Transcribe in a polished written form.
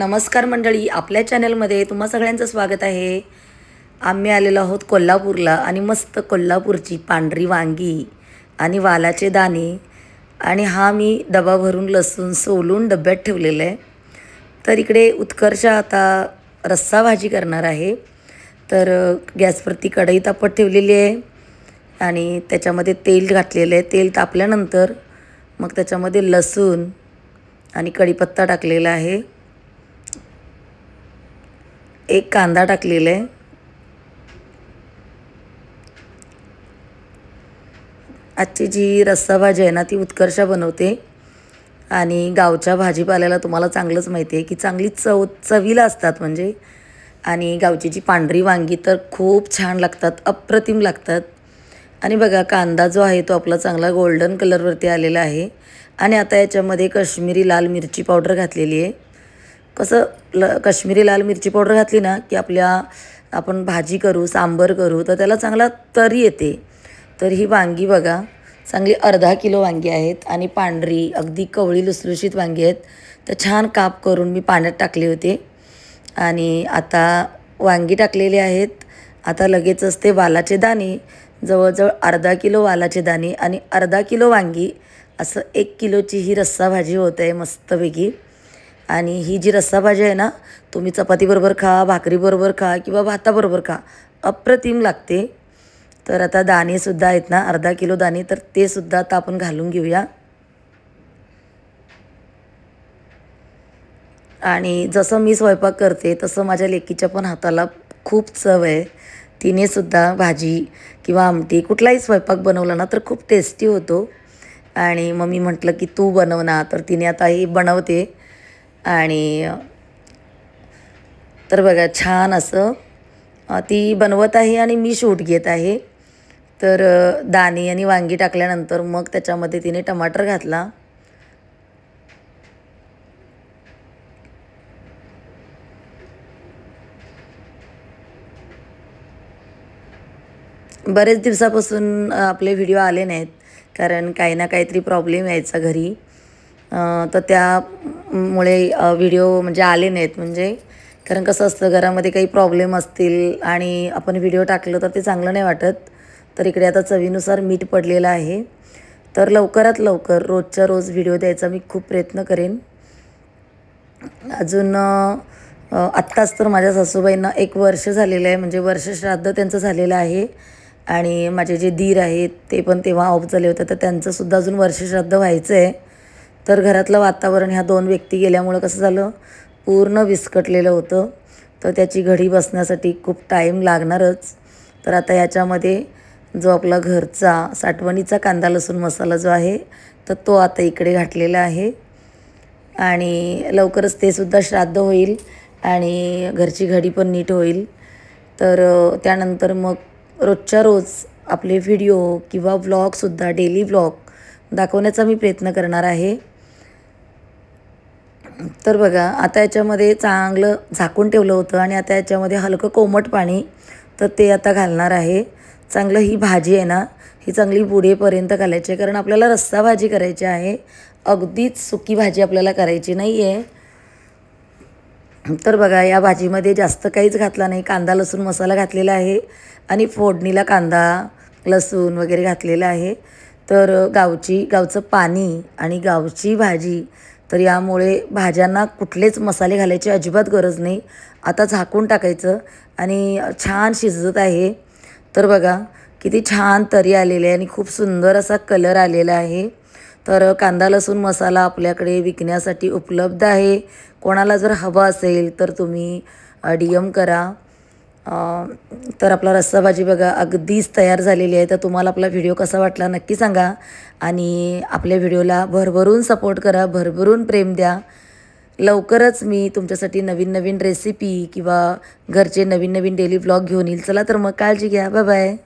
नमस्कार मंडळी, आपल्या चॅनलमध्ये तुम्हा सगळ्यांचं स्वागत आहे। आम्ही आलेलो आहोत कोल्हापूरला आणि मस्त कोल्हापूरची पांढरी वांगी आणि वालाचे दाणे आणि हा मी डबा भरून लसूण सोलून डब्यात ठेवलेला आहे। तर इकडे उत्कर्ष आता रस्सा भाजी करणार आहे। तर गॅसवरती कढई तापत ठेवलेली आहे आणि त्याच्यामध्ये तेल घातलेलं आहे। तेल तापल्यानंतर मग त्याच्यामध्ये लसूण आणि कढीपत्ता टाकलेला आहे। एक कांदा टाकलेला आहे। आजची जी रस्सा भाजी आहे ना ती उत्कर्षा बनवते आणि गावच्या भाजीपाल्याला तुम्हाला चांगलंच माहिती आहे की चांगली चवीला असतात म्हणजे। आणि गावची जी पांढरी वांगी तर खूप छान लागतात, अप्रतिम लागतात। आणि बघा कांदा जो आहे तो आपला चांगला गोल्डन कलरवरती आलेला आहे आणि आता याच्यामध्ये काश्मीरी लाल मिरची पावडर घातलेली आहे। कसं काश्मीरी लाल मिरची पावडर घातली ना की आपण भाजी करू, सांबर करू तर त्याला चांगला तरी येते। तर ही वांगी बघा चांगली अर्धा किलो वांगी आहेत आणि पांढरी अगदी कवळी लुसलुशीत वांगी आहेत। तर छान काप करून मी पाण्यात टाकले होते आणि आता वांगी टाकलेली आहेत। आता लगेचच ते वालाचे दाणे, जवळजवळ अर्धा किलो वालाचे दाणे आणि अर्धा किलो वांगी, असं 1 किलोची ही रस्सा भाजी होत आहे मस्तपैकी। आणि ही जी रस्सा भाजी आहे ना तुम्ही चपातीबरोबर खा, भाकरीबरोबर खा किंवा भाताबरोबर खा, अप्रतिम लागते। तर आता दाणेसुद्धा आहेत ना अर्धा किलो दाणे, तर ते सुद्धा आता आपण घालून घेऊया। आणि जसं मी स्वयंपाक करते तसं माझ्या लेकीच्या पण हाताला खूप चव आहे। तिने सुद्धा भाजी किंवा आमटी कुठलाही स्वयंपाक बनवला ना तर खूप टेस्टी होतो। आणि मग मी म्हटलं की तू बनव ना, तर तिने आता ही बनवते। आणि तर बघा छान असं ती बनवत आहे आणि मी शूट घेत आहे। तर दाणे आणि वांगी टाकल्यानंतर मग त्याच्यामध्ये तिने टमाटर घातला। बरेच दिवसापासून आपले व्हिडिओ आले नाहीत कारण काही ना काहीतरी प्रॉब्लेम यायचा घरी, तर त्यामुळे व्हिडिओ म्हणजे आले नाहीत। म्हणजे कारण कसं असतं घरामध्ये काही प्रॉब्लेम असतील आणि आपण व्हिडिओ टाकलं तर ते चांगलं नाही वाटत। तर इकडे आता चवीनुसार मीठ पडलेलं आहे। तर लवकरात लवकर रोजच्या रोज व्हिडिओ द्यायचा मी खूप प्रयत्न करेन। अजून आत्ताच तर माझ्या सासूबाईंना 1 वर्ष झालेलं आहे, म्हणजे वर्ष श्राद्ध त्यांचं झालेलं आहे। आणि माझे जे दीर आहेत ते पण तेव्हा ऑफ झाले होते, तर त्यांचंसुद्धा अजून वर्ष श्राद्ध व्हायचं आहे। तर घरातलं वातावरण ह्या 2 व्यक्ती गेल्यामुळं कसं झालं पूर्ण विस्कटलेलं होतं। तर त्याची घडी बसण्यासाठी खूप टाईम लागणारच। तर आता याच्यामध्ये जो आपला घरचा साठवणीचा कांदा लसूण मसाला जो आहे तर तो आता इकडे घातलेला आहे। आणि लवकरच ते सुद्धा श्राद्ध होईल आणि घरची घडी पण नीट होईल। तर त्यानंतर मग रोजच्या रोज आपले व्हिडिओ किंवा व्लॉगसुद्धा डेली व्लॉग दाखवण्याचा मी प्रयत्न करणार आहे। तर बघा आता याच्यामध्ये चांगलं झाकून ठेवलं होतं आणि आता याच्यामध्ये हलकं कोमट पाणी, तर ते आता घालणार आहे। चांगलं ही भाजी आहे ना ही चांगली बुडेपर्यंत घालायची आहे कारण आपल्याला रस्सा भाजी करायची आहे, अगदीच सुकी भाजी आपल्याला करायची नाही आहे। तर बघा या भाजीमध्ये जास्त काहीच घातला नाही, कांदा लसूण मसाला घातलेला आहे आणि फोडणीला कांदा लसूण वगैरे घातलेला आहे। तर गावचं पाणी आणि गावची भाजी, तर यामुळे भाज्यांना कुठलेच मसाले घालायची अजिबात गरज नाही। आता झाकून टाकायचं आणि छान शिजत आहे। तर बघा किती छान तरी आलेले आहे आणि खूप सुंदर असा कलर आलेला आहे। तर कांदा लसूण मसाला आपल्याकडे विकण्यासाठी उपलब्ध आहे। कोणाला जर हवा असेल तर तुम्ही DM करा। तर आपला रस्सा भाजी बघा अगदीच तयार झालेली आहे। तर तुम्हाला आपला व्हिडिओ कसा वाटला नक्की सांगा आणि आपल्या व्हिडिओला भरभरून सपोर्ट करा, भरभरून प्रेम द्या। लवकरच मी तुमच्यासाठी नवीन नवीन रेसिपी किंवा घरचे नवीन नवीन डेली व्लॉग घेऊन येईल। चला तर मग काळजी घ्या, बाय बाय।